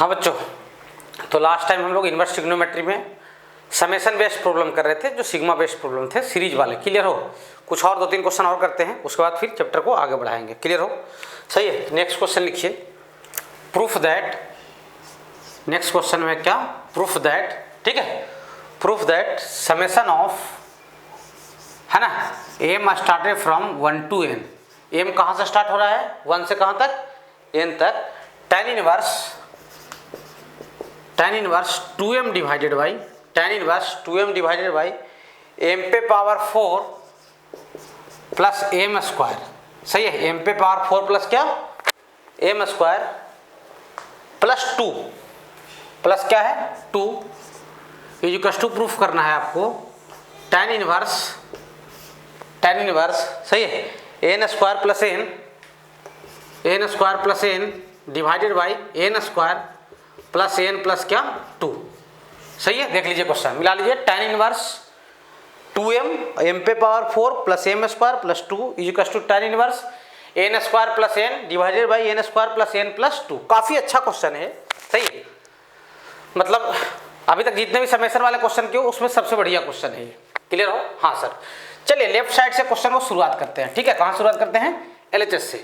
हाँ बच्चों, तो लास्ट टाइम हम लोग इन्वर्स ट्रिग्नोमेट्री में समेशन बेस्ड प्रॉब्लम कर रहे थे, जो सिग्मा बेस्ड प्रॉब्लम थे सीरीज वाले। क्लियर हो? कुछ और 2-3 क्वेश्चन और करते हैं, उसके बाद फिर चैप्टर को आगे बढ़ाएंगे। क्लियर हो? सही है। नेक्स्ट क्वेश्चन लिखिए, प्रूफ दैट। नेक्स्ट क्वेश्चन में क्या? Proof that. ठीक है, प्रूफ दैट समेशन ऑफ, है ना, M started from 1 to n। M कहाँ से स्टार्ट हो रहा है? 1 से कहाँ तक? n तक। tan inverse 2m divided by m पे पावर 4 प्लस m स्क्वायर। सही है, m पे पावर 4 प्लस क्या? m स्क्वायर प्लस 2 प्लस क्या है? 2 इक्वल्स टू प्रूफ करना है आपको tan इनवर्स। सही है, n square plus n divided by n square plus n plus क्या? 2। सही है, देख लीजिए क्वेश्चन, मिला लीजिए। tan इनवर्स 2m m पे power 4 plus m square plus 2 equals to tan inverse n square plus n divided by n square plus n plus 2। काफ़ी अच्छा क्वेश्चन है। सही है, मतलब अभी तक जितने भी समेशन वाले क्वेश्चन किए उसमें सबसे बढ़िया क्वेश्चन है ये। क्लियर हो? हाँ सर। चलिए लेफ्ट साइड से क्वेश्चन को शुरुआत करते हैं। ठीक है, कहाँ शुरुआत करते हैं? LHS से।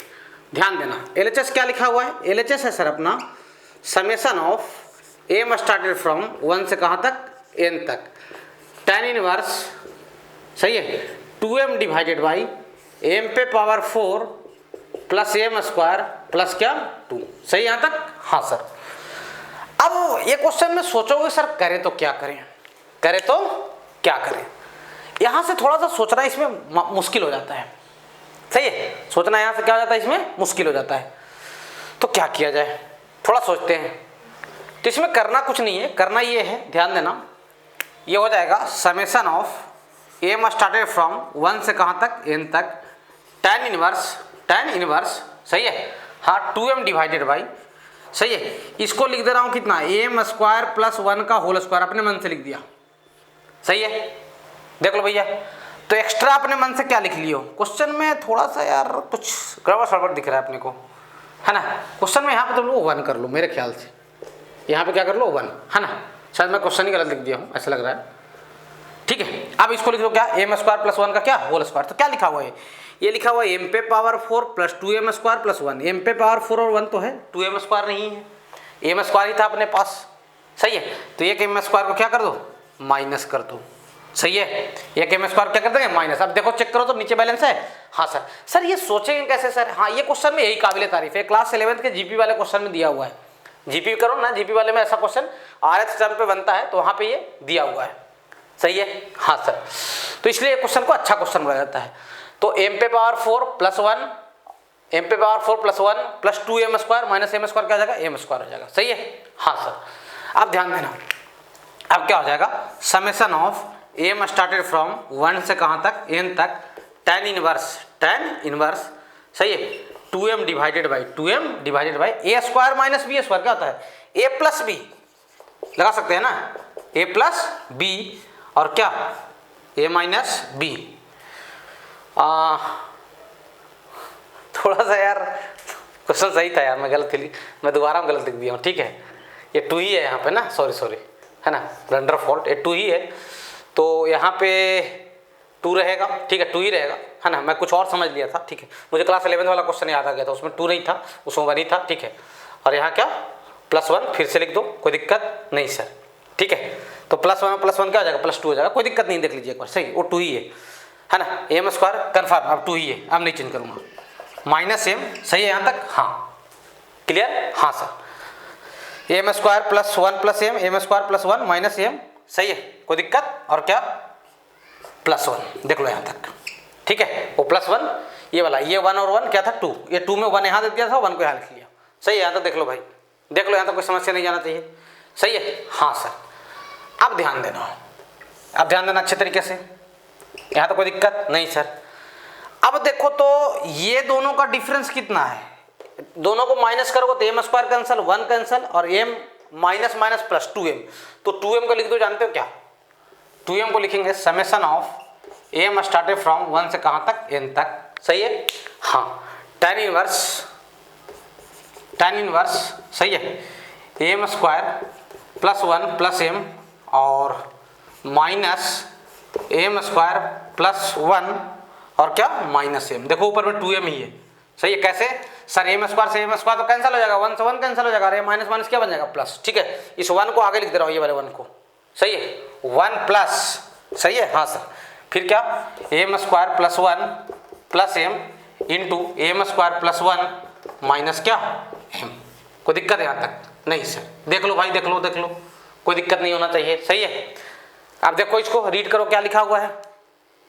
ध्यान देना, LHS क्या लिखा हुआ है? LHS है सर अपना summation of M started from 1 से कहाँ तक? n तक। tan इनवर्स, सही है, 2m डिवाइडेड बाई m पे power 4 plus m square plus क्या? 2। सही यहाँ तक? हाँ सर। अब ये क्वेश्चन में सोचोगे सर करें तो क्या करें, करें तो क्या करें। यहाँ से थोड़ा सा सोचना इसमें मुश्किल हो जाता है। सही है, सोचना यहाँ से क्या हो जाता है, इसमें मुश्किल हो जाता है। तो क्या किया जाए, थोड़ा सोचते हैं। तो इसमें करना कुछ नहीं है, करना ये है, ध्यान देना, ये हो जाएगा summation of M started from 1 से कहाँ तक? n तक। tan इनवर्स, सही है, हाँ, 2m डिवाइडेड बाई, सही है, इसको लिख दे रहा हूँ कितना? m स्क्वायर प्लस 1 का होल स्क्वायर, अपने मन से लिख दिया। सही है, देख लो भैया। तो एक्स्ट्रा अपने मन से क्या लिख लियो? क्वेश्चन में थोड़ा सा यार कुछ गड़बड़ सड़बड़ दिख रहा है अपने को, है ना। क्वेश्चन में यहाँ पे तुम लोग 1 कर लो, मेरे ख्याल से यहाँ पे क्या कर लो? 1, है ना। शायद मैं क्वेश्चन ही गलत लिख दिया हूँ, ऐसा लग रहा है। ठीक है, अब इसको लिख दो क्या? m स्क्वायर प्लस 1 का क्या? Whole square. तो क्या लिखा हुआ है? ये लिखा हुआ है m पे power 4 plus 2m square plus 1। m पे पावर 4 और 1 तो है, 2m स्क्वायर नहीं है, m स्क्वायर ही था अपने पास। सही है, तो एक m स्क्वायर को क्या कर दो? माइनस कर दो। सही है, एक m स्क्वायर क्या कर देंगे? माइनस। अब देखो चेक करो तो नीचे बैलेंस है। हाँ सर। सर ये सोचेंगे कैसे सर? हाँ, ये क्वेश्चन में यही काबिल तारीफ है, क्लास 11th के जीपी वाले क्वेश्चन में दिया हुआ है। जीपी करो ना, जीपी वाले में ऐसा क्वेश्चन RH टर्म पे बनता है, तो वहाँ पे ये दिया हुआ है। सही है, हाँ सर। तो इसलिए क्वेश्चन को अच्छा क्वेश्चन बनाया जाता है। तो m पे पावर 4 प्लस 1, m पे power 4 plus 1 plus 2m square minus m square क्या हो जाएगा? m स्क्वायर हो जाएगा। सही है, हाँ सर। अब ध्यान देना, अब क्या हो जाएगा? Summation of m started from 1 से कहाँ तक? n तक। tan इनवर्स, सही है, 2m divided by a square minus b square क्या होता है? a प्लस बी लगा सकते हैं ना, a प्लस बी और क्या? a minus B. थोड़ा सा यार क्वेश्चन सही था यार, मैं दोबारा गलत लिख दिया हूँ। ठीक है, ये 2 ही है यहाँ पे ना, सॉरी, है ना, ब्लंडर फॉल्ट, ये 2 ही है, तो यहाँ पे 2 रहेगा। ठीक है, 2 ही रहेगा, है ना। मैं कुछ और समझ लिया था। ठीक है, मुझे क्लास 11 वाला क्वेश्चन याद आ गया था, उसमें 2 नहीं था, उसमें 1 ही था। ठीक है, और यहाँ क्या? प्लस 1 फिर से लिख दो, कोई दिक्कत नहीं सर। ठीक है, तो प्लस 1 क्या हो जाएगा? प्लस 2 हो जाएगा, कोई दिक्कत नहीं, देख लीजिए एक बार। सही, वो 2 ही है ना। m स्क्वायर कन्फर्म, अब 2 ही है, अब नहीं चेंज करूँगा। माइनस m, सही है यहाँ तक? हाँ, क्लियर? हाँ sir. m square plus 1 plus m square plus 1 minus m, सही है, कोई दिक्कत? और क्या? प्लस 1, देख लो यहाँ तक। ठीक है, वो प्लस 1 ये वाला, ये 1 और 1 क्या था? 2। ये 2 में 1 यहाँ दे दिया था, 1 को यहाँ लिख लिया। सही है, यहाँ तक देख लो भाई, देख लो यहाँ तक कोई समस्या नहीं जाना चाहिए। सही है, हाँ सर। अब ध्यान देना अच्छे तरीके से, यहाँ तो कोई दिक्कत नहीं सर। अब देखो तो ये दोनों का डिफरेंस कितना है? दोनों को माइनस करोगे तो m स्क्वायर कैंसल, 1 कैंसल, और m minus minus plus 2m, तो 2m को लिख दो, जानते हो क्या? 2m को लिखेंगे summation of m started from 1 से कहाँ तक? n तक। सही है, हाँ। tan इनवर्स, सही है, M square plus 1 plus M और माइनस एम स्क्वायर प्लस 1 और क्या माइनस एम। देखो ऊपर में 2m ही है, सही है। कैसे सर, एम स्क्वायर से एम स्क्वायर तो कैंसिल हो जाएगा, 1 से 1 कैंसिल हो जाएगा, अरे माइनस माइनस क्या बन जाएगा प्लस, ठीक है। इस 1 को आगे लिख दे रहा हूँ, ये वाले 1 को, सही है, 1 प्लस, सही है, हाँ सर। फिर क्या, M square plus 1 plus M into M square plus 1 minus क्या एम। कोई दिक्कत है यहाँ तक? नहीं सर। देख लो भाई, देख लो, कोई दिक्कत नहीं होना चाहिए, सही है। अब देखो इसको रीड करो, क्या लिखा हुआ है,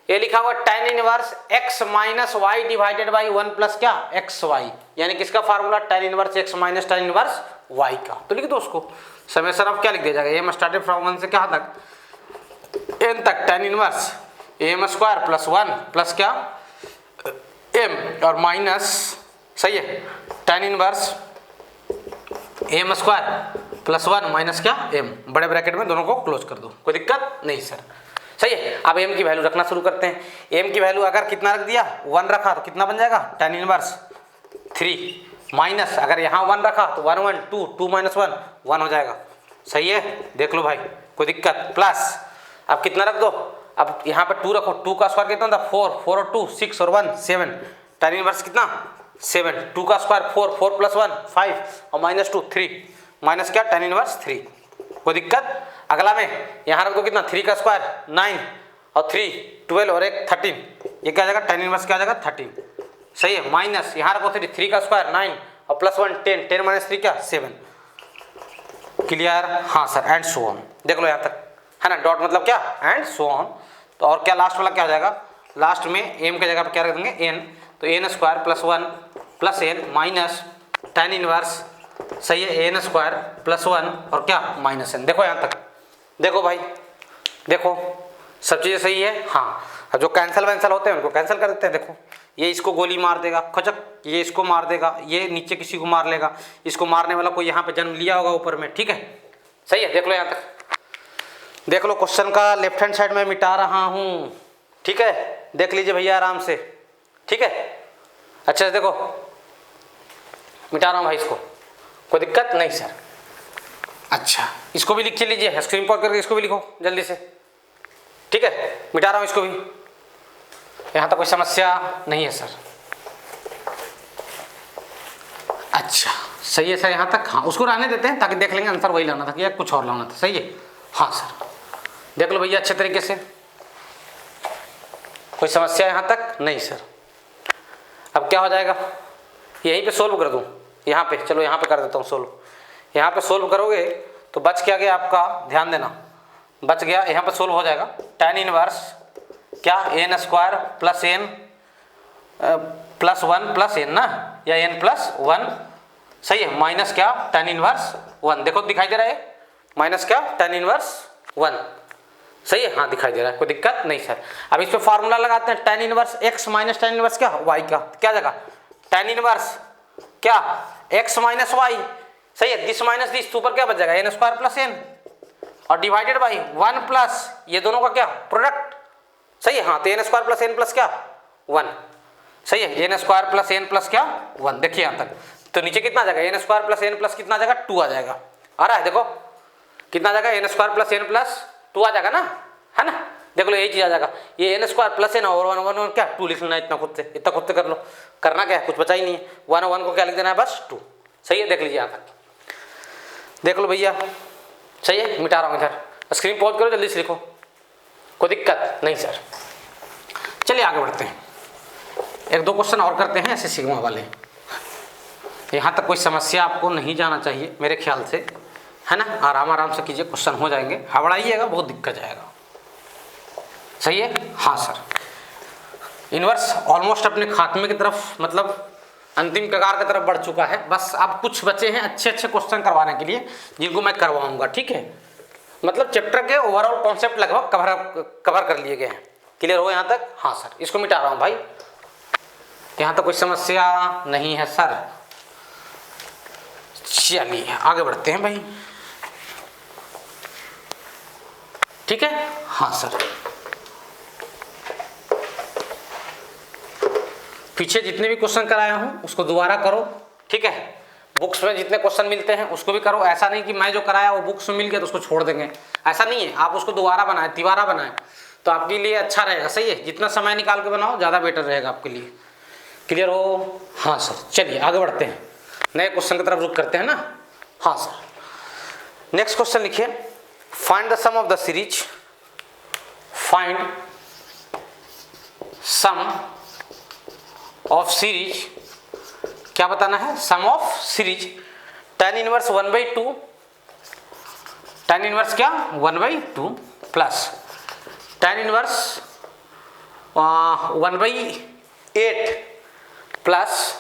ये लिखा हुआ tan inverse x minus Y divided by 1 plus क्या एक्स वाई, यानी किसका formula, tan inverse x minus tan inverse y का। तो लिख दो उसको, समेशन ऑफ क्या लिख दिया जाएगा, एम स्टार्टेड फ्रॉम 1 से क्या तक, n तक, tan inverse M square plus 1 plus क्या m और माइनस, सही है, tan inverse M square plus 1 minus क्या m, बड़े ब्रैकेट में दोनों को क्लोज कर दो, कोई दिक्कत नहीं सर, सही है। अब m की वैल्यू रखना शुरू करते हैं। m की वैल्यू अगर कितना रख दिया, 1 रखा तो कितना बन जाएगा, tan इनवर्स 3 माइनस, अगर यहाँ 1 रखा तो 1 1 2 2 माइनस 1 1 हो जाएगा, सही है। देख लो भाई, कोई दिक्कत, प्लस अब कितना रख दो, अब यहाँ पे 2 रखो, 2 का स्क्वायर कितना था 4 4 और 2 6 और 1 7, tan इनवर्स कितना 7, 2 का स्क्वायर 4 4 प्लस 1 5 और माइनस 2 3, माइनस क्या tan इनवर्स 3, कोई दिक्कत। अगला में यहाँ रख दो कितना, 3 का स्क्वायर 9 और 3 12 और 1 13, ये क्या आ जाएगा tan इनवर्स क्या आ जाएगा 13, सही है। माइनस यहाँ रखो 3 का स्क्वायर 9 और प्लस 1 10 10 माइनस 3 क्या 7, क्लियर, हाँ सर, एंड सो ऑन। देख लो यहाँ तक, है ना, डॉट मतलब क्या एंड सो ऑन। तो और क्या लास्ट वाला क्या हो जाएगा, लास्ट में एम की जगह पर क्या रख देंगे एन, तो N square plus 1 plus N minus tan inverse, सही है, एन स्क्वायर प्लस 1 और क्या माइनस एन। देखो यहाँ तक, देखो भाई, देखो सब चीज़ें सही है, हाँ। अब जो कैंसिल वैंसिल होते हैं उनको कैंसिल कर देते हैं। देखो ये इसको गोली मार देगा खचक, ये इसको मार देगा, ये नीचे किसी को मार लेगा, इसको मारने वाला कोई यहाँ पे जन्म लिया होगा ऊपर में, ठीक है, सही है। देख लो यहाँ तक, देख लो क्वेश्चन का लेफ्ट हैंड साइड में मिटा रहा हूँ, ठीक है, देख लीजिए भैया आराम से, ठीक है, अच्छा से देखो, मिटा रहा हूँ भाई इसको, कोई दिक्कत नहीं सर। अच्छा इसको भी लिख लीजिए, स्क्रीन पर करके इसको भी लिखो जल्दी से, ठीक है, मिटा रहा हूँ इसको भी, यहाँ तक कोई समस्या नहीं है सर। अच्छा सही है सर, यहाँ तक, हाँ उसको रहने देते हैं ताकि देख लेंगे आंसर वही लाना था कि या कुछ और लाना था, सही है, हाँ सर। देख लो भैया अच्छे तरीके से, कोई समस्या यहाँ तक नहीं सर। अब क्या हो जाएगा, यहीं पे सोल्व कर दूँ, यहाँ पे, चलो यहाँ पे कर देता हूँ सोल्व। यहाँ पे सोल्व करोगे तो बच क्या गया आपका, ध्यान देना, बच गया, यहाँ पे सोल्व हो जाएगा tan इनवर्स क्या n square plus n plus 1 plus n ना, या एन प्लस 1, सही है, माइनस क्या tan इनवर्स 1, देखो दिखाई दे रहा है, माइनस क्या tan इनवर्स 1, सही है, हाँ दिखाई दे रहा है, कोई दिक्कत नहीं सर। अब इस पे फार्मूला लगाते हैं, tan inverse x minus tan inverse क्या y का, क्या जगह tan इनवर्स क्या x माइनस y, सही है, दिस माइनस दिस, ऊपर क्या बच जाएगा एन स्क्वायर प्लस एन और डिवाइडेड बाई 1 प्लस ये दोनों का क्या प्रोडक्ट, सही है, हाँ, तो N square plus n plus क्या 1, सही है, n square plus n plus क्या 1, देखिए यहाँ तक, तो नीचे कितना आ जाएगा n square plus n plus कितना आ जाएगा 2 आ जाएगा, आ रहा है, देखो कितना आ जाएगा n square plus n plus 2 आ जाएगा ना, है ना, देख लो यही चीज आ जाएगा, ये एन स्क्वायर प्लस एन और 1 1 क्या 2 लिख लेना, इतना खुद से कर लो, करना क्या है, कुछ बचा ही नहीं है, 1 1 को क्या लिख देना है बस 2, सही है, देख लीजिए यहाँ तक, देख लो भैया, सही है, मिटा रहा हूँ इधर, स्क्रीन पॉज करो जल्दी से लिखो, कोई दिक्कत नहीं सर। चलिए आगे बढ़ते हैं, एक दो क्वेश्चन और करते हैं ऐसे सिग्मा वाले, यहाँ तक कोई समस्या आपको नहीं जाना चाहिए मेरे ख्याल से, है ना, आराम आराम से कीजिए, क्वेश्चन हो जाएंगे, हबड़ाइएगा बहुत दिक्कत जाएगा, सही है, हाँ सर। इनवर्स ऑलमोस्ट अपने खात्मे की तरफ, मतलब अंतिम कगार की तरफ बढ़ चुका है, बस अब कुछ बचे हैं अच्छे अच्छे क्वेश्चन करवाने के लिए जिनको मैं करवाऊंगा, ठीक है, मतलब चैप्टर के ओवरऑल कॉन्सेप्ट लगभग कवर कर लिए गए हैं, क्लियर हो यहाँ तक, हाँ सर। इसको मिटा रहा हूँ भाई, यहाँ तक कोई समस्या नहीं है सर। चलिए आगे बढ़ते हैं भाई, ठीक है, हाँ सर। पीछे जितने भी क्वेश्चन कराया हूँ उसको दोबारा करो, ठीक है, बुक्स में जितने क्वेश्चन मिलते हैं उसको भी करो। ऐसा नहीं कि मैं जो कराया वो बुक्स में मिल गया तो उसको छोड़ देंगे, ऐसा नहीं है। आप उसको दोबारा बनाए, तिबारा बनाए तो आपके लिए अच्छा रहेगा। सही है, जितना समय निकाल के बनाओ ज़्यादा बेटर रहेगा आपके लिए। क्लियर हो? हाँ सर, चलिए आगे बढ़ते हैं, नए क्वेश्चन की तरफ रुख करते हैं ना। हाँ सर, नेक्स्ट क्वेश्चन लिखिए, find the sum of the series, find sum of series, क्या बताना है? Sum of series tan inverse 1/2, tan inverse क्या 1/2 plus tan inverse 1/8 plus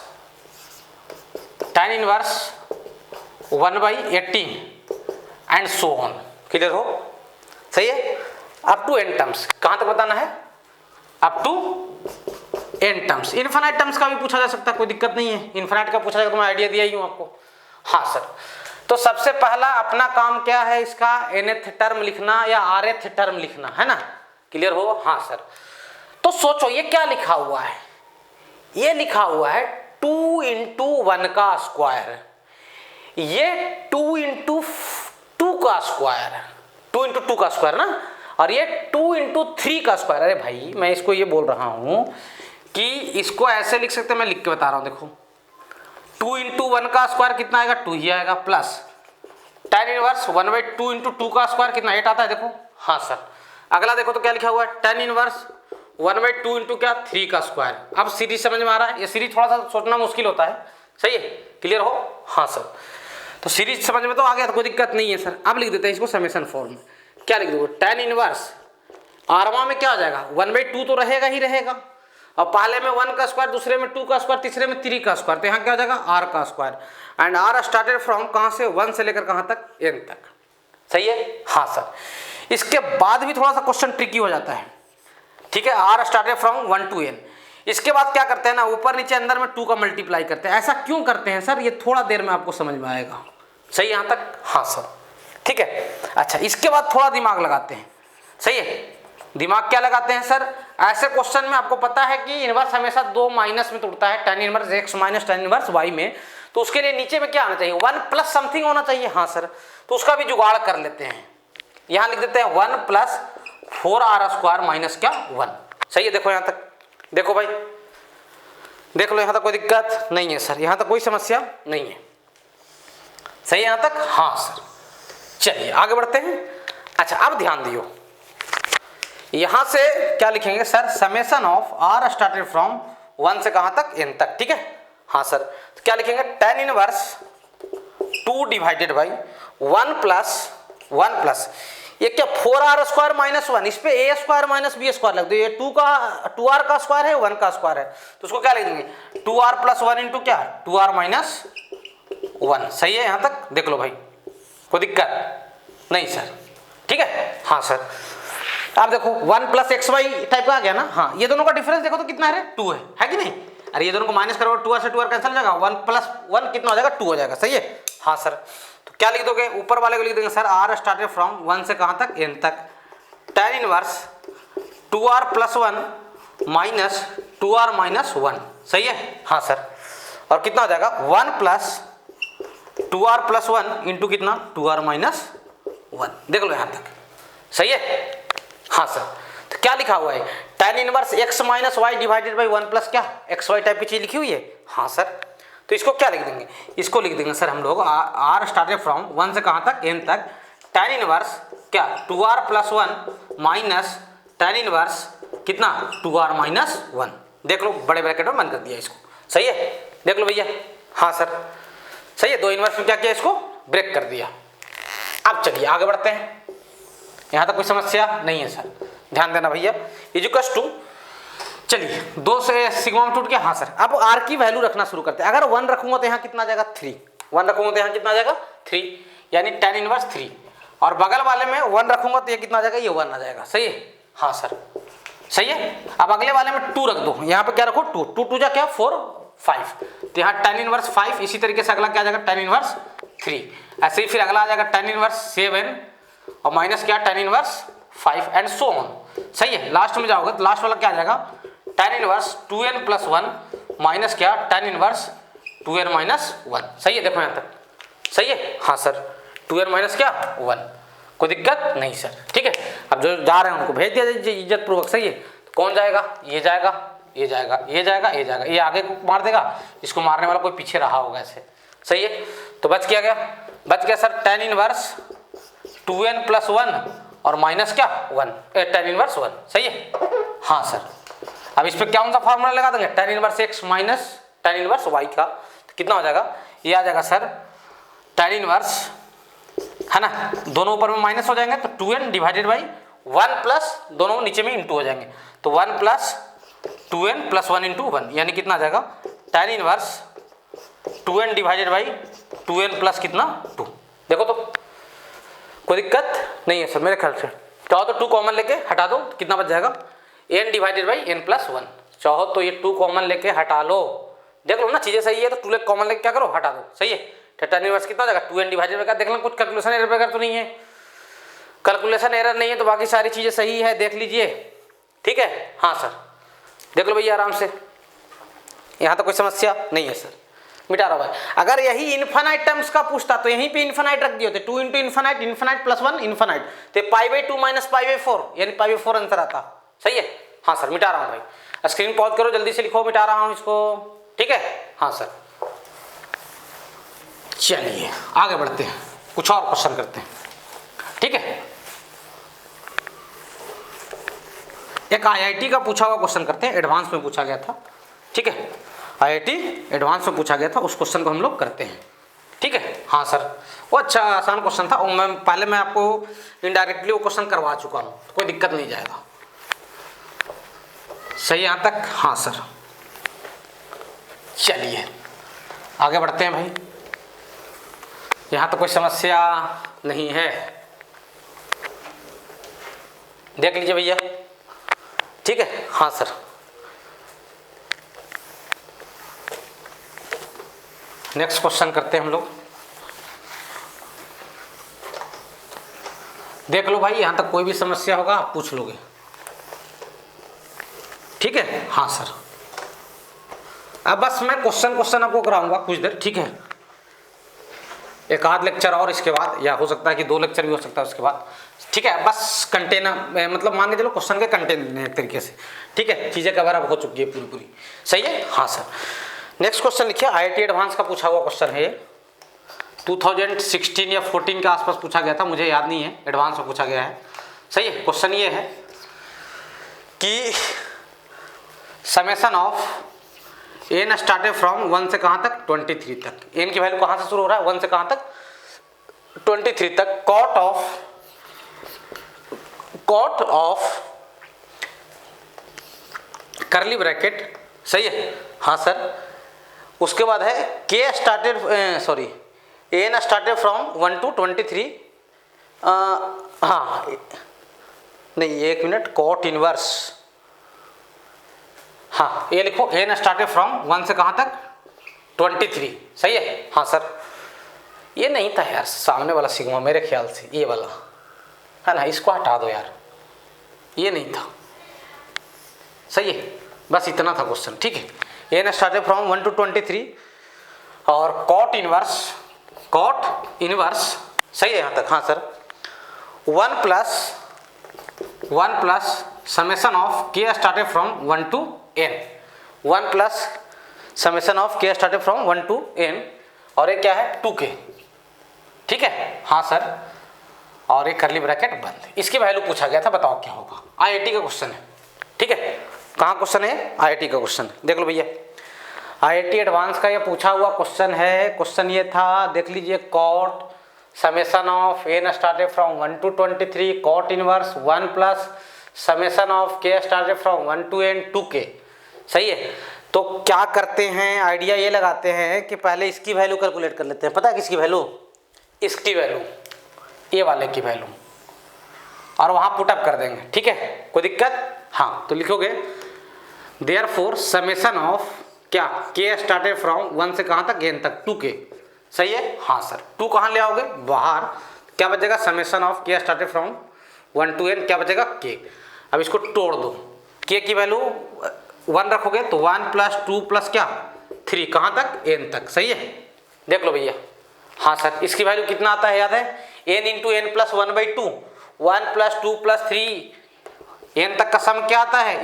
tan inverse 1/18 and so on. Clear हो? सही है, अप टू n टर्म्स। कहां तक बताना है? Up to n terms. Infinite terms का भी पूछा जा सकता है, कोई दिक्कत नहीं है। इनफाइनाइट का पूछा जाएगा तो मैं आइडिया दिया ही हूं आपको। हाँ सर, तो सबसे पहला अपना काम क्या है, इसका nth टर्म लिखना या rth टर्म लिखना है ना। क्लियर हो? हाँ सर, तो सोचो ये क्या लिखा हुआ है, ये लिखा हुआ है 2 × 1 का स्क्वायर, ये 2 × 2 का स्क्वायर है, 2 × 2 का स्क्वायर ना, और ये 2 × 3 का स्क्वायर। अरे भाई मैं इसको ये बोल रहा हूं कि इसको ऐसे लिख सकते हैं, मैं लिख के बता रहा हूं। देखो 2 × 1 का स्क्वायर कितना आएगा? 2 ही आएगा, प्लस tan इनवर्स 1/2 × 2 का स्क्वायर कितना? 8 आता है। देखो हाँ सर, अगला देखो तो क्या लिखा हुआ है, tan इनवर्स 1/2 × क्या 3 का स्क्वायर। अब सीरीज समझ में आ रहा है? ये सीरीज थोड़ा सा सोचना मुश्किल होता है। सही है, क्लियर हो? हाँ सर, तो सीरीज समझ में तो आ गया, तो कोई दिक्कत नहीं है सर। अब लिख देते हैं इसको समेशन फॉर्म में। क्या लिख दोगे? tan इनवर्स आरवा में क्या हो जाएगा? 1/2 तो रहेगा ही रहेगा, और पहले में 1 का स्क्वायर, दूसरे में 2 का स्क्वायर, तीसरे में 3 का स्क्वायर, तो यहाँ क्या हो जाएगा? r का square. And r started from कहाँ से? 1 से लेकर कहाँ तक? n तक। सही है? हाँ सर, इसके बाद भी थोड़ा सा क्वेश्चन ट्रिकी हो जाता है। ठीक है, r started from 1 to n। इसके बाद क्या करते हैं ना, ऊपर नीचे अंदर में 2 का मल्टीप्लाई करते हैं। ऐसा क्यों करते हैं सर, ये थोड़ा देर में आपको समझ में आएगा। सही यहाँ तक? हाँ सर, ठीक है। अच्छा, इसके बाद थोड़ा दिमाग लगाते हैं। सही है, दिमाग क्या लगाते हैं सर? ऐसे क्वेश्चन में आपको पता है कि इनवर्स हमेशा 2 माइनस में टूटता है, tan inverse x minus tan inverse y में, तो उसके लिए नीचे में क्या आना चाहिए? 1 प्लस समथिंग होना चाहिए। हाँ सर, तो उसका भी जुगाड़ कर लेते हैं। यहाँ लिख देते हैं 1 प्लस 4r² माइनस क्या 1। सही है, देखो यहाँ तक, देखो भाई देख लो, यहाँ तक कोई दिक्कत नहीं है सर, यहाँ तक कोई समस्या नहीं है। सही है यहाँ तक? हाँ सर, चलिए आगे बढ़ते हैं। अच्छा अब ध्यान दियो, यहां से क्या लिखेंगे sir? Summation of r started from 1 से कहां तक? n तक। ठीक है, हाँ सर, तो क्या लिखेंगे? tan inverse 2 divided by 1 plus ये क्या 4r² माइनस 1, इस पे a² माइनस b² लग दो। ये 2r का स्क्वायर है, 1 का स्क्वायर है, तो उसको क्या लिख देंगे? 2r + 1 इंटू क्या 2r माइनस 1। सही है यहाँ तक? देख लो भाई, कोई दिक्कत नहीं सर? ठीक है, हाँ सर। अब देखो 1 + xy टाइप का आ गया ना। हाँ, ये दोनों का डिफरेंस देखो तो कितना है? 2 है कि नहीं? अरे ये दोनों को माइनस करो, 2r से 2r कैंसिल हो जाएगा, 1 + 1 कितना हो जाएगा? 2 हो जाएगा। सही है, हाँ सर। तो क्या लिख दोगे? ऊपर वाले को लिख देंगे सर r स्टार्टेड फ्रॉम 1 से कहां तक? n तक, tan inverse 2r + 1 minus 2r minus 1। सही है, हाँ सर। और कितना हो जाएगा? 1 + 2r + 1 इंटू कितना 2r माइनस 1। देख लो यहाँ तक। सही है, हाँ सर। तो क्या लिखा हुआ है? tan inverse x minus Y divided by 1 plus क्या एक्स वाई टाइप की चीज लिखी हुई है। हाँ सर, तो इसको क्या लिख देंगे? इसको लिख देंगे सर हम लोग r स्टार्टेड फ्रॉम 1 से कहाँ तक? n तक, tan इनवर्स क्या 2r + 1 माइनस tan इनवर्स कितना 2r माइनस 1। देख लो, बड़े ब्रैकेट में बंद कर दिया इसको। सही है, देख लो भैया। हाँ सर, सही है। 2 इनवर्स में क्या किया? इसको ब्रेक कर दिया। अब चलिए आगे बढ़ते हैं। यहाँ तक कोई समस्या नहीं है सर, ध्यान देना भैया। इक्वल्स टू, चलिए 2 से सिग्मा में टूट गया। हाँ सर, अब r की वैल्यू रखना शुरू करते हैं। अगर 1 रखूंगा तो यहाँ कितना आ जाएगा? 3। 1 रखूंगा तो यहाँ कितना आ जाएगा? 3, यानी tan इनवर्स 3। और बगल वाले में 1 रखूंगा तो ये कितना आ जाएगा? ये 1 आ जाएगा। सही है, हाँ सर, सही है। अब अगले वाले में 2 रख दो, यहाँ पे क्या रखो? 2, 2 2 जा क्या 4 5, तो यहाँ tan इनवर्स 5। इसी तरीके से अगला क्या आ जाएगा? tan inverse 3। ऐसे ही फिर अगला आ जाएगा tan इनवर्स 7 और माइनस क्या tan inverse 5 and so on. सही है, लास्ट में जाओगे तो लास्ट वाला क्या आ जाएगा? tan इनवर्स 2n + 1 माइनस क्या tan इनवर्स 2n माइनस 1। सही है, देखो यहाँ तक सही है। हाँ सर, 2n माइनस क्या 1, कोई दिक्कत नहीं सर। ठीक है, अब जो जा रहे हैं उनको भेज दिया दीजिए इज्जत पूर्वक। सही है, तो कौन जाएगा, ये जाएगा, ये जाएगा, ये जाएगा, ये जाएगा, ये आगे को मार देगा, इसको मारने वाला कोई पीछे रहा होगा ऐसे। सही है, तो बच क्या गया, बच गया sir tan inverse 2n plus 1 और माइनस क्या 1, tan इनवर्स 1। सही है, हाँ सर। अब इस पर कौन सा फॉर्मूला लगा देंगे, tan inverse x minus tan inverse y का, तो कितना हो जाएगा, ये आ जाएगा सर tan इनवर्स, है ना, दोनों ऊपर में माइनस हो जाएंगे तो 2n डिवाइडेड बाई 1 प्लस दोनों नीचे में इंटू हो जाएंगे, तो 1 प्लस 2n प्लस 1 इंटू 1, यानी कितना आ जाएगा tan inverse 2n divided by 2n plus कितना 2। देखो तो कोई दिक्कत नहीं है सर मेरे ख्याल से। चाहो तो 2 कॉमन लेके हटा दो, तो कितना बच जाएगा n divided by n plus 1। चाहो तो ये 2 कॉमन लेके हटा लो, देख लो ना चीजें सही है तो 2 कॉमन लेके क्या करो हटा दो। सही है, tan इनवर्स कितना हो जाएगा 2n डिवाइडेड बाई, देख लो कुछ कैलकुलेशन एरर वगैरह तो नहीं है, कैलकुलेशन एरर नहीं है तो बाकी सारी चीजें सही है, देख लीजिए। ठीक है, हाँ सर देख लो भैया आराम से, यहाँ तो कोई समस्या नहीं है सर, मिटा रहा भाई। अगर यही इन्फानाइट टर्म्स का पूछता तो यहीं पे इन्फानाइट रख दिए होते, 2 into infinite, infinite plus 1 infinite, तो π/2 माइनस π/4 यानी π/4 आंसर आता। सही है, हाँ सर मिटा रहा हूँ भाई, स्क्रीन पॉज करो जल्दी से लिखो, मिटा रहा हूँ इसको। ठीक है, हाँ सर। चलिए आगे बढ़ते हैं, कुछ और क्वेश्चन करते हैं। ठीक है, एक IIT का पूछा हुआ क्वेश्चन करते हैं, एडवांस में पूछा गया था। ठीक है, IIT एडवांस में पूछा गया था, उस क्वेश्चन को हम लोग करते हैं। ठीक है, हाँ सर, वो अच्छा आसान क्वेश्चन था, और मैं आपको इनडायरेक्टली वो क्वेश्चन करवा चुका हूँ, कोई दिक्कत नहीं जाएगा। सही यहाँ तक, हाँ सर। चलिए आगे बढ़ते हैं भाई, यहाँ तो कोई समस्या नहीं है, देख लीजिए भैया। ठीक है, हाँ सर। नेक्स्ट क्वेश्चन करते हैं हम लोग, देख लो भाई, यहां तक कोई भी समस्या होगा आप पूछ लोगे। ठीक है, हाँ सर। अब बस मैं क्वेश्चन आपको कराऊंगा कुछ देर। ठीक है, एक आध लेक्चर और इसके बाद, या हो सकता है कि 2 लेक्चर भी हो सकता है उसके बाद। ठीक है, बस कंटेनर मतलब मान के चलो क्वेश्चन के कंटेंट एक तरीके से। ठीक है, चीजें कवर अब हो चुकी है पूरी। सही है, हाँ सर। नेक्स्ट क्वेश्चन लिखिए, IIT एडवांस का पूछा हुआ क्वेश्चन है, 2016 या 14 के आसपास पूछा गया था, मुझे याद नहीं है, एडवांस में पूछा गया है। सही है, क्वेश्चन ये है कि summation of n started from 1 से कहाँ तक 23 तक, n की वैल्यू कहाँ से शुरू हो रहा है 1 से कहाँ तक 23 तक, कॉट ऑफ करली ब्रैकेट। सही है, हाँ सर। उसके बाद है n स्टार्टेड फ्रॉम 1 to 23, हाँ नहीं एक मिनट, कॉट इनवर्स, हाँ ये लिखो, n स्टार्टेड फ्रॉम 1 से कहाँ तक 23। सही है, हाँ सर। ये नहीं था यार सामने वाला सिग्मा, मेरे ख्याल से ये वाला है ना, इसको हटा दो यार, ये नहीं था। सही है, बस इतना था क्वेश्चन। ठीक है, n स्टार्टेड फ्रॉम 1 to 23 और कॉट इनवर्स। सही है यहाँ तक, हाँ sir. 1 plus summation of k started from 1 to n, 1 plus summation of k started from 1 to n, और ये क्या है 2k। ठीक है, हाँ सर। और एक करली ब्रैकेट बंद, इसकी वैल्यू पूछा गया था, बताओ क्या होगा। IIT का क्वेश्चन है। ठीक है, कहाँ क्वेश्चन है, IIT का क्वेश्चन। देख लो भैया, IIT एडवांस का ये पूछा हुआ क्वेश्चन है। क्वेश्चन ये था, देख लीजिए, cot summation of n started from 1 to 23 cot inverse 1 plus summation of k started from 1 to n 2k। सही है, तो क्या करते हैं, आइडिया ये लगाते हैं कि पहले इसकी वैल्यू कैलकुलेट कर लेते हैं। पता है किसकी वैल्यू, इसकी वैल्यू, ये वाले की वैल्यू, और वहाँ पुटअप कर देंगे। ठीक है, कोई दिक्कत, हाँ। तो लिखोगे देयरफॉर समेशन ऑफ क्या, k स्टार्टेड फ्रॉम 1 से कहाँ तक n तक 2k। सही है, हाँ सर। 2 कहाँ ले आओगे बाहर, क्या बचेगा, summation of k started from 1 to n, क्या बचेगा k। अब इसको तोड़ दो, k की वैल्यू 1 रखोगे तो 1 प्लस 2 प्लस क्या 3 कहाँ तक, n तक। सही है, देख लो भैया। हाँ सर, इसकी वैल्यू कितना आता है याद है, n into n plus 1/2, 1 plus 2 plus 3 n तक का सम क्या आता है,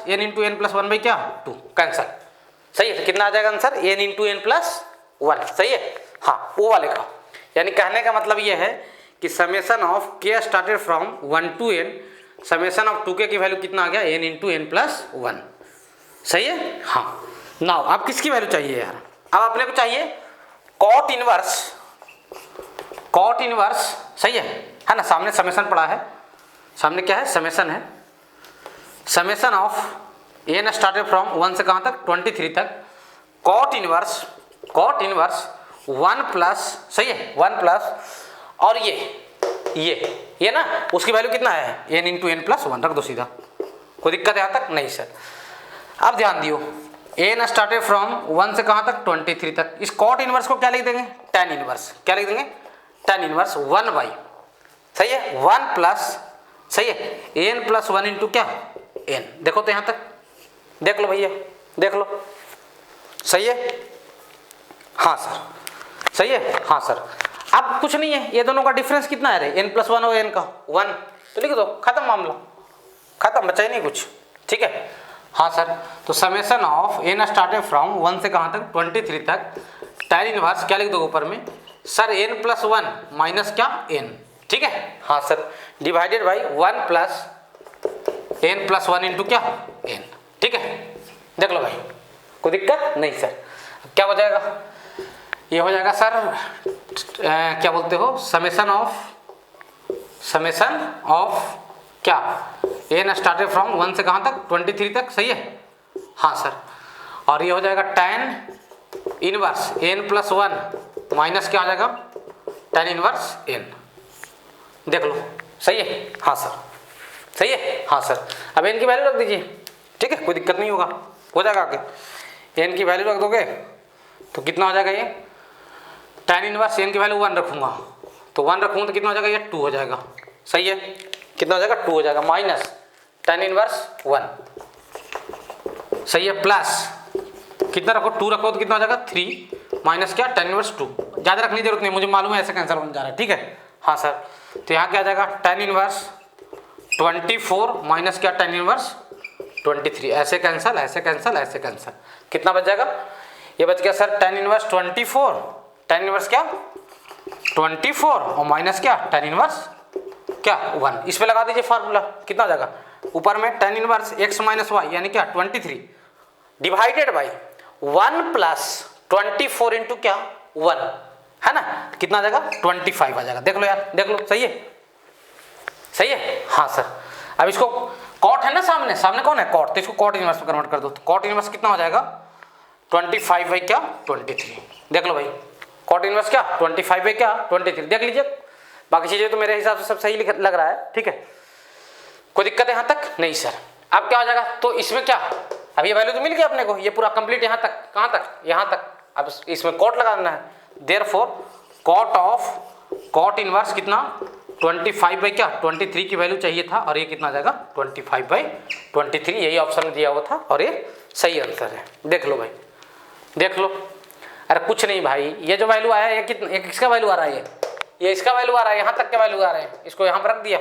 n into n plus 1/2 cancel. सही है, तो कितना आ जाएगा answer, n into n plus 1। सही है, हाँ वो वाले का। यानी कहने का मतलब ये है कि summation of k started from 1 to n, summation of 2k की वैल्यू कितना आ गया, n इंटू एन प्लस 1। सही है, हाँ। नाउ अब किसकी वैल्यू चाहिए यार, अब अपने को चाहिए कॉट इनवर्स। सही है ना, सामने समेसन पड़ा है, सामने क्या है, समेसन है। Summation of n started from 1 से कहाँ तक, 23 तक, कॉट इनवर्स 1 प्लस, सही है 1 प्लस, और ये ना, उसकी वैल्यू कितना है, n इंटू एन प्लस 1 रख दो सीधा। कोई दिक्कत यहाँ तक नहीं सर। अब ध्यान दियो, n स्टार्टेड फ्रॉम 1 से कहाँ तक, 23 तक। इस कॉट इनवर्स को क्या लिख देंगे, tan इनवर्स। क्या लिख देंगे, tan इनवर्स 1/, सही है 1 प्लस, सही है n प्लस 1 इंटू क्या, n। देखो तो यहाँ तक, देख लो भैया, देख लो। सही है, हाँ सर, सही है, हाँ सर। अब कुछ नहीं है, ये दोनों का डिफरेंस कितना है रे, n प्लस 1 और n का 1, तो लिख दो, खत्म मामला, खत्म, बचा ही नहीं कुछ। ठीक है, हाँ सर। तो summation of n started from 1 से कहाँ तक, 23 तक, tan इनवर्स क्या लिख दो ऊपर में सर, n प्लस 1 माइनस क्या, n। ठीक है, हाँ sir, divided by 1 plus n plus 1 into क्या, n। ठीक है, देख लो भाई, कोई दिक्कत नहीं सर। क्या हो जाएगा, ये हो जाएगा सर क्या बोलते हो, समेसन ऑफ क्या, n स्टार्टेड फ्रॉम 1 से कहाँ तक, 23 तक। सही है, हाँ सर। और ये हो जाएगा tan inverse n plus 1 minus क्या आ जाएगा, tan इनवर्स n। देख लो, सही है, हाँ सर, सही है, हाँ सर। अब n की वैल्यू रख दीजिए, ठीक है, कोई दिक्कत नहीं होगा, हो जाएगा आगे। n की वैल्यू रख दोगे तो कितना हो जाएगा, ये tan इनवर्स n की वैल्यू 1 रखूंगा, तो 1 रखूंगा तो कितना हो जाएगा, ये 2 हो जाएगा। सही है, कितना हो जाएगा, 2 हो जाएगा, माइनस tan इनवर्स 1। सही है, प्लस कितना रखो, 2 रखो तो कितना हो जाएगा, 3 माइनस क्या, tan इनवर्स 2। ज़्यादा रखने की जरूरत नहीं, मुझे मालूम है ऐसे कैंसिल होने जा रहा है। ठीक है, हाँ सर। तो यहाँ क्या आ जाएगा, tan इनवर्स 24 माइनस क्या, tan इनवर्स 23। ऐसे कैंसिल, ऐसे कैंसिल, ऐसे कैंसिल, कितना बच जाएगा, ये बच गया sir tan inverse 24, tan inverse क्या 24 और माइनस क्या, tan इनवर्स क्या 1। इस पे लगा दीजिए फार्मूला, कितना हो जाएगा, ऊपर में tan inverse x minus y यानी क्या 23 डिवाइडेड बाई 1 प्लस 24 इंटू क्या 1, है ना, कितना आ जाएगा 25 आ जाएगा। देख लो यार, देख लो, सही है, सही है, हाँ सर। अब इसको कॉट है ना, सामने कौन है, कॉट, तो इसको कॉट इनवर्स में कन्वर्ट कर दो, तो कॉट इनवर्स कितना हो जाएगा 25 बाई क्या 23। देख लो भाई, कॉट इनवर्स क्या 25 बाई क्या 23, देख लीजिए। बाकी चीज़ें तो मेरे हिसाब से सब सही लग रहा है। ठीक है, कोई दिक्कत है यहाँ तक नहीं सर। अब क्या हो जाएगा, तो इसमें क्या, अब ये वैल्यू तो मिल गया अपने को, ये पूरा कंप्लीट यहाँ तक, कहाँ तक, यहाँ तक। अब इसमें कॉट लगाना है, देयरफॉर कॉट इनवर्स कितना 25 बाई क्या 23 की वैल्यू चाहिए था, और ये कितना आ जाएगा 25 बाई 23, यही ऑप्शन में दिया हुआ था और ये सही आंसर है। देख लो भाई, देख लो। अरे कुछ नहीं भाई, ये जो वैल्यू आया है ये कितना, एक इसका वैल्यू आ रहा है, ये इसका वैल्यू आ रहा है, यहाँ तक के वैल्यू आ रहे हैं, इसको यहाँ पर रख दिया।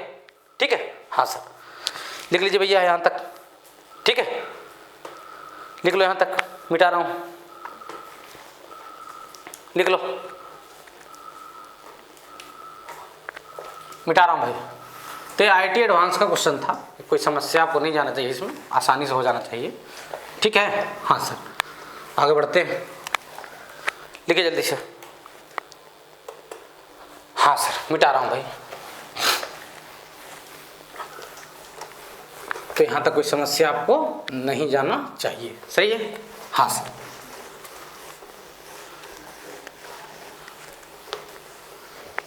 ठीक है, हाँ सर, लिख लीजिए भैया यहाँ तक। ठीक है, लिख लो यहाँ तक, मिटा रहा हूँ, लिख लो, मिटा रहा हूँ भाई। तो ये IIT एडवांस का क्वेश्चन था, कोई समस्या आपको नहीं जाना चाहिए, इसमें आसानी से हो जाना चाहिए। ठीक है, हाँ सर, आगे बढ़ते हैं, लिखिए जल्दी से। हाँ सर, मिटा रहा हूँ भाई। तो यहाँ तक कोई समस्या आपको नहीं जाना चाहिए, सही है, हाँ सर।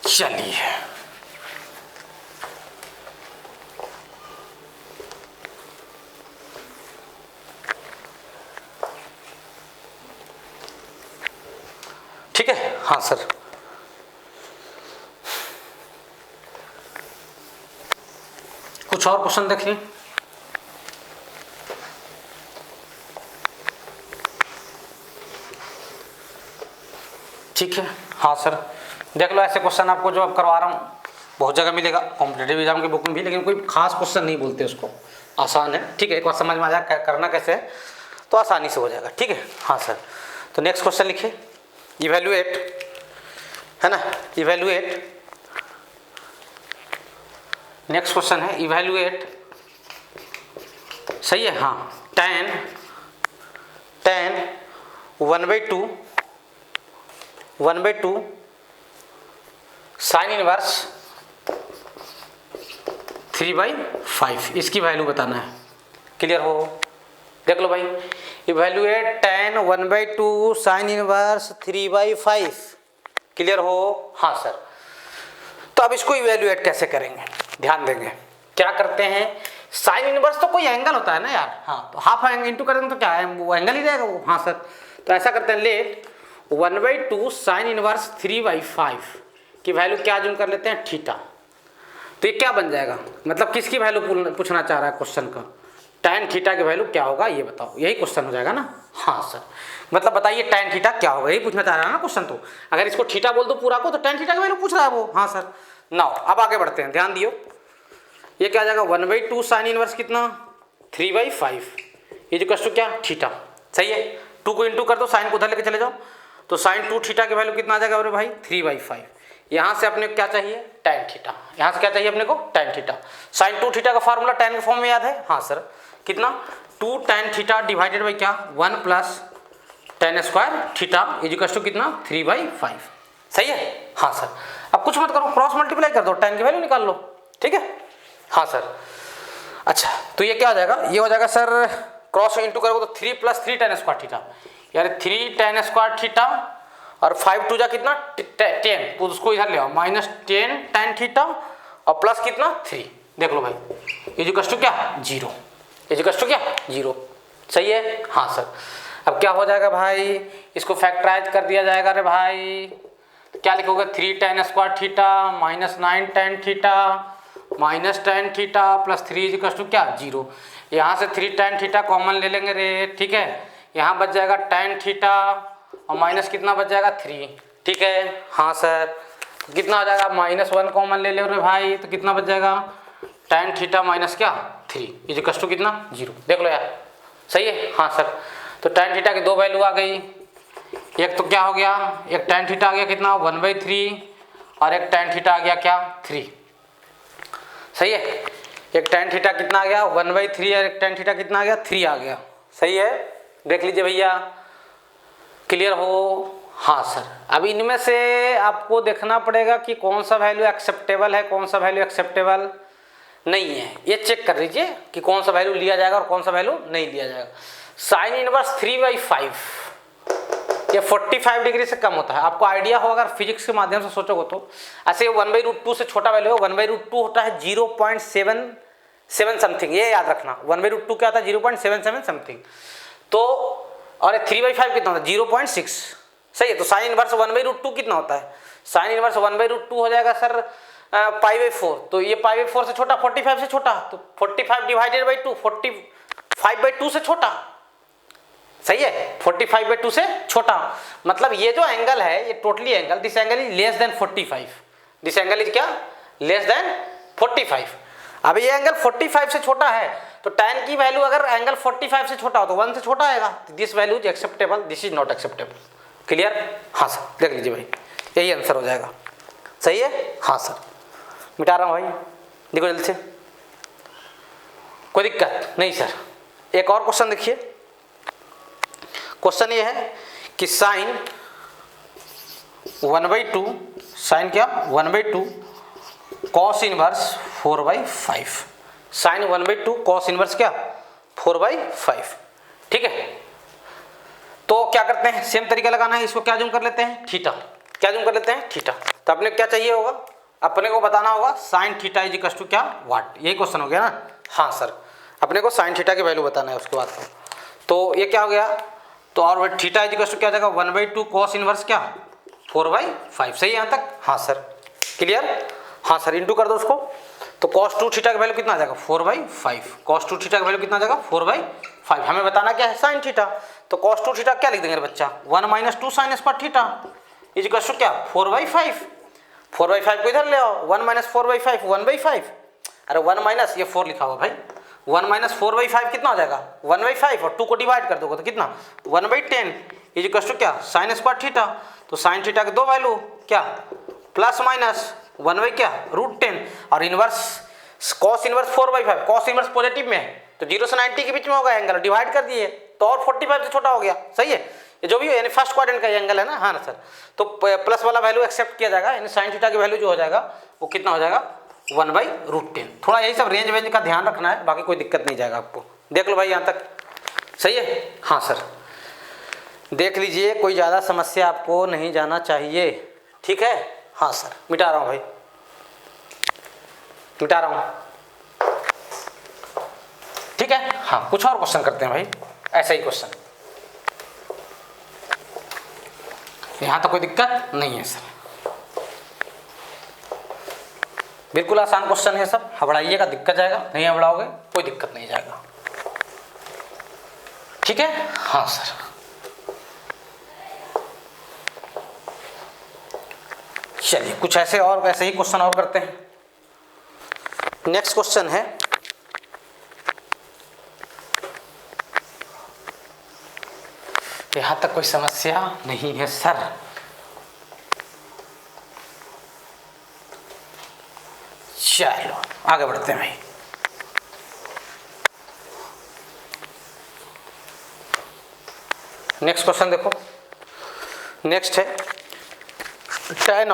चलिए, ठीक है, हाँ सर। कुछ और क्वेश्चन देखिए। ठीक है। हाँ सर, देख लो ऐसे क्वेश्चन आपको जो अब करवा रहा हूँ बहुत जगह मिलेगा, कॉम्पिटेटिव एग्जाम की बुक में भी, लेकिन कोई खास क्वेश्चन नहीं बोलते उसको, आसान है। ठीक है, एक बार समझ में आ जाए करना कैसे है तो आसानी से हो जाएगा। ठीक है। हाँ सर, तो नेक्स्ट क्वेश्चन लिखिए, इवेल्युएट, है ना, इवेल्युएट। नेक्स्ट क्वेश्चन है इवेल्युएट, सही है। हाँ, tan 1/2 साइन इनवर्स 3/5, इसकी वैल्यू बताना है। क्लियर हो? देख लो भाई, evaluate tan 1/2 sine inverse 3/5। Clear हो? हाँ सर। तो अब इसको इवेल्युएट कैसे करेंगे, ध्यान देंगे। क्या करते हैं, साइन इनवर्स तो कोई एंगल होता है ना यार। हाँ, तो हाफ एंगल इंटू करेंगे तो क्या है, वो एंगल ही रहेगा वो। हाँ सर, तो ऐसा करते हैं, लेट 1/2 साइन इनवर्स 3/5 की वैल्यू क्या जूम कर लेते हैं, थीटा। तो ये क्या बन जाएगा, मतलब किसकी वैल्यू पूछना चाह रहा है क्वेश्चन का, tan थीटा की वैल्यू क्या होगा ये बताओ, यही क्वेश्चन हो जाएगा ना। हाँ सर, मतलब बताइए tan थीटा क्या होगा, यही पूछना चाह रहा है ना क्वेश्चन। तो अगर इसको थीटा बोल दो पूरा को तो tan थीटा की वैल्यू पूछ रहा है वो। हाँ सर, नाउ अब आगे बढ़ते हैं, ध्यान दियो। ये क्या आ जाएगा, 1/2 साइन इनवर्स कितना 3/5, ये जो कष्ट क्या, थीटा। सही है, 2 को इंटू कर दो, साइन को उधर लेके चले जाओ, तो साइन 2 थीटा की वैल्यू कितना आ जाएगा अरे भाई 3/5। यहाँ से अपने को क्या चाहिए, tan थीटा। यहाँ से क्या चाहिए अपने को, tan थीटा। साइन 2 थीटा का फार्मूला tan के फॉर्म में याद है। हाँ सर, कितना, 2 tan थीटा डिवाइडेड बाई क्या, 1 plus tan square theta equals to कितना 3/5। सही है। हाँ सर, अब कुछ मत करो, क्रॉस मल्टीप्लाई कर दो, tan की वैल्यू निकाल लो। ठीक है। हाँ सर, अच्छा तो ये क्या हो जाएगा, ये हो जाएगा सर, क्रॉस इंटू करोगे तो 3 + 3 tan स्क्वायर थीटा, यार 3 tan स्क्वायर थीटा और 5 2 जा कितना 10, तो उसको इधर ले आओ, -10 tan थीटा और प्लस कितना 3। देख लो भाई, इजिकल्स टू क्या 0, इजिकल्स टू क्या 0। सही है। हाँ सर, अब क्या हो जाएगा भाई, इसको फैक्टराइज कर दिया जाएगा। अरे भाई क्या लिखोगे, 3 tan square theta -9 tan theta -tan theta plus 3 equals to क्या 0। यहाँ से 3 tan थीटा कॉमन ले लेंगे रे। ठीक है, यहाँ बच जाएगा tan थीटा और माइनस कितना बच जाएगा 3। ठीक है। हाँ सर, कितना आ जाएगा, -1 कॉमन ले ले रे भाई, तो कितना बच जाएगा, tan थीटा माइनस क्या 3 इजिकल्स टू कितना 0। देख लो यार, सही है। हाँ सर, तो tan थीटा की 2 वैल्यू आ गई, एक तो क्या हो गया, एक tan थीटा आ गया कितना 1/3 और एक tan थीटा आ गया क्या 3। सही है, एक tan थीटा कितना आ गया 1/3 और एक tan थीटा कितना आ गया 3 आ गया। सही है, देख लीजिए भैया। क्लियर हो? हाँ सर, अब इनमें से आपको देखना पड़ेगा कि कौन सा वैल्यू एक्सेप्टेबल है, कौन सा वैल्यू एक्सेप्टेबल नहीं है, ये चेक कर लीजिए कि कौन सा वैल्यू लिया जाएगा और कौन सा वैल्यू नहीं लिया जाएगा। साइन इनवर्स 3/5 ये 45 डिग्री से कम होता है, आपको आइडिया हो अगर फिजिक्स के माध्यम से सोचोगे तो। ऐसे 1/√2 से छोटा वैल्यू है, 1/√2 होता है 0.77 समथिंग, ये याद रखना। 1/√2 क्या होता है 0.77 समथिंग। तो और 3/5 कितना होता है 0.6। सही है, तो साइन इनवर्स 1/√2 कितना होता है, साइन इनवर्स 1/√2 हो जाएगा सर π/4। तो ये π/4 से छोटा, 45 से छोटा, तो 45 डिवाइडेड बाई 2 45/2 से छोटा। सही है, 45/2 से छोटा, मतलब ये जो एंगल है ये totally angle, this angle is less than 45, this angle is क्या लेस देन 45। अब ये एंगल 45 से छोटा है, तो tan की वैल्यू अगर एंगल 45 से छोटा हो तो 1 से छोटा आएगा, this value is acceptable, this is not acceptable. Clear? हाँ सर, देख लीजिए भाई, यही आंसर हो जाएगा। सही है। हाँ सर, मिटा रहा हूँ भाई, देखो जल्दी से, कोई दिक्कत नहीं सर। एक और क्वेश्चन देखिए, क्वेश्चन ये है कि साइन 1/2 साइन क्या 1/2 cos inverse 4/5, sine 1/2 cos inverse क्या 4/5। ठीक है, तो क्या करते हैं, सेम तरीका लगाना है, इसको क्या जूम कर लेते हैं थीटा, क्या जूम कर लेते हैं थीटा। तो अपने क्या चाहिए होगा, अपने को बताना होगा sine theta is equal to क्या वाट, यही क्वेश्चन हो गया ना। हाँ सर, अपने को साइन थीटा की वैल्यू बताना है उसके बाद। तो ये क्या हो गया, तो और थीटा इज इक्वल टू क्या जाएगा 1/2 कॉस इनवर्स क्या 4/5। सही है यहाँ तक? हाँ सर, क्लियर? हाँ सर, इंटू कर दो उसको, तो cos 2 थीटा का वैल्यू कितना आ जाएगा 4/5, cos 2 थीटा का वैल्यू कितना आ जाएगा 4/5। हमें बताना क्या है साइन थीटा, तो cos 2 थीटा क्या लिख देंगे बच्चा 1 - 2 sine square theta is equal to क्या 4/5। 4/5 को इधर ले आओ, 1 माइनस 4/5 1/5। अरे 1 माइनस ये 4 लिखा हुआ भाई, 1 माइनस 4/5 कितना हो जाएगा 1/5 और 2 को डिवाइड कर दोगे तो कितना 1/10 इज इक्वल टू क्या साइन स्क्वायर थीटा। तो साइन थीटा के दो वैल्यू क्या प्लस माइनस 1/√10 और inverse cos inverse 4/5, cos inverse positive में है तो 0 से 90 के बीच में होगा एंगल, डिवाइड कर दिए तो और 45 से छोटा हो गया। सही है, ये जो भी है यानी फर्स्ट क्वाड्रेंट का एंगल है ना। हाँ ना सर, तो प्लस वाला वैल्यू एक्सेप्ट किया जाएगा, यानी साइन थीटा की वैल्यू जो हो जाएगा वो कितना हो जाएगा 1/√10। थोड़ा यही सब रेंज वेंज का ध्यान रखना है, बाकी कोई दिक्कत नहीं जाएगा आपको। देख लो भाई यहाँ तक सही है। हाँ सर देख लीजिए, कोई ज़्यादा समस्या आपको नहीं जाना चाहिए, ठीक है। हाँ सर मिटा रहा हूँ भाई, मिटा रहा हूँ, ठीक है। हाँ कुछ और क्वेश्चन करते हैं भाई, ऐसा ही क्वेश्चन, यहाँ तो कोई दिक्कत नहीं है सर, बिल्कुल आसान क्वेश्चन है सब। हबड़ाइएगा दिक्कत जाएगा, नहीं हबड़ाओगे कोई दिक्कत नहीं जाएगा, ठीक है। हाँ सर चलिए कुछ ऐसे और ऐसे ही क्वेश्चन और करते हैं। नेक्स्ट क्वेश्चन है यहां तक कोई समस्या नहीं है सर। चलो आगे बढ़ते हैं भाई। नेक्स्ट क्वेश्चन देखो, नेक्स्ट है tan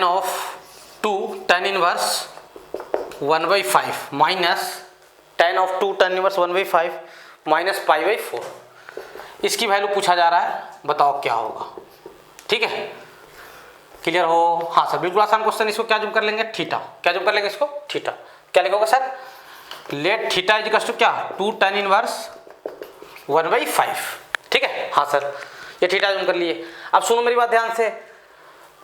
of 2 tan inverse 1/5 minus tan of 2 tan inverse 1/5 minus π/4, इसकी वैल्यू पूछा जा रहा है, बताओ क्या होगा। ठीक है, क्लियर हो। हाँ सर बिल्कुल आसान क्वेश्चन। इसको क्या जूम कर लेंगे थीटा, क्या जूम कर लेंगे इसको थीटा। क्या लिखोगे sir, let theta is equal to क्या 2 tan इनवर्स 1/5। ठीक है। हाँ सर ये थीटा जूम कर लिए। अब सुनो मेरी बात ध्यान से,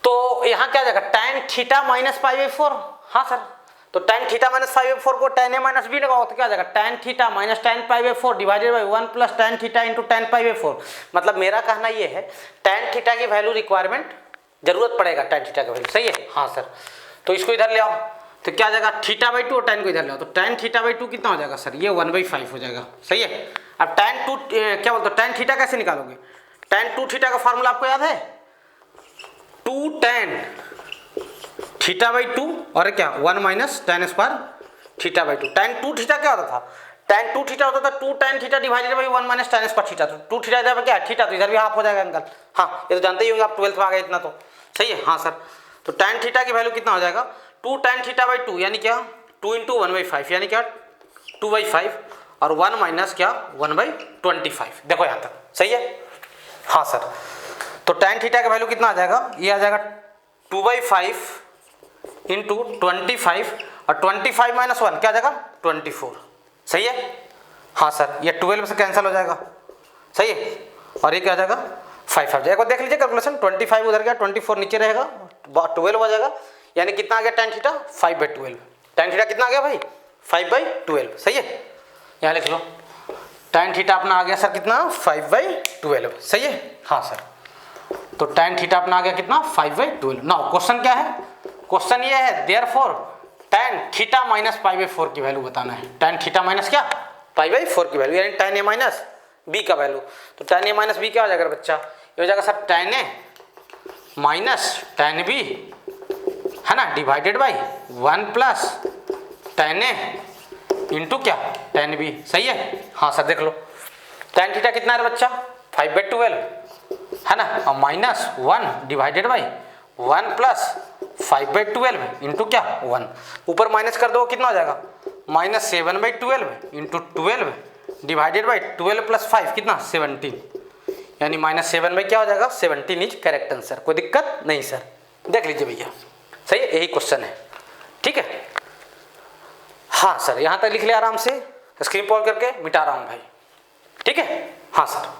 तो यहाँ क्या जाएगा tan थीटा माइनस π/4। हाँ सर, तो tan थीटा माइनस π/4 को tan a माइनस b लगाओ तो क्या जाएगा tan theta minus tan π/4 divided by 1 plus tan theta into tan π/4। मतलब मेरा कहना ये है tan थीटा की वैल्यू रिक्वायरमेंट जरूरत पड़ेगा tan थीटा का वैल्यू। सही है। हाँ सर, तो इसको इधर ले आओ तो क्या जाएगा θ/2 और tan को इधर ले आओ तो tan θ/2 कितना हो जाएगा सर, ये 1/5 हो जाएगा। सही है। अब tan 2 क्या बोलते हो, tan थीटा कैसे निकालोगे, tan 2 थीटा का फॉर्मूला आपको याद है 2 tan θ/2 और क्या 1 minus tan square θ/2। tan 2 theta क्या होता था, tan 2 थीटा होता था 2 tan theta divided by 1 minus tan square theta. तो 2 थीटा इधर क्या है थीटा, तो इधर भी हाफ हो जाएगा अंकल। हाँ ये तो जानते ही होंगे आप, 12th में आ गए इतना तो। सही है। हाँ सर, तो tan थीटा की वैल्यू कितना हो जाएगा 2 tan θ/2 यानी क्या 2 इंटू 1/5 यानी क्या 2/5 और 1 माइनस क्या 1/25। देखो यहाँ तक सही है। हाँ सर, तो tan थीटा का वैल्यू कितना आ जाएगा, ये आ जाएगा 2/5 इंटू 25 और 25 माइनस 1 क्या आ जाएगा 24। सही है। हाँ सर, ये 12 से कैंसिल हो जाएगा। सही है, और ये क्या आ जाएगा 5 आ जाएगा। देख लीजिए कैलकुलेशन, 25 उधर गया 24 नीचे रहेगा 12 हो जाएगा, यानी कितना आ गया tan थीटा 5/12। tan थीटा कितना आ गया भाई 5/12। सही है, यहाँ लिख लो tan थीटा अपना आ गया सर कितना 5/12। सही है। हाँ सर, तो tan थीटा अपना आ गया कितना 5/12। नाउ क्वेश्चन क्या है, क्वेश्चन ये है देयरफॉर tan थीटा माइनस π/4 की वैल्यू बताना है। tan थीटा माइनस क्या π/4 की वैल्यू यानी tan a माइनस b का वैल्यू। तो tan a माइनस b क्या हो जाएगा बच्चा, ये हो जाएगा sir tan a minus tan b है ना divided by 1 plus tan a into क्या tan b। सही है। हाँ सर देख लो tan थीटा कितना है बच्चा 5/12 है ना, और minus 1 divided by 1 plus 5/12 into क्या 1, ऊपर माइनस कर दो कितना हो जाएगा minus 7/12 into 12 divided by 12 plus 5 कितना 17, यानी माइनस 7 क्या हो जाएगा 17 इज करेक्ट आंसर। कोई दिक्कत नहीं सर, देख लीजिए भैया। सही है, यही क्वेश्चन है। ठीक है। हाँ सर यहाँ तक लिख लिया आराम से, स्क्रीन पॉज करके मिटा रहा हूँ भाई। ठीक है। हाँ सर।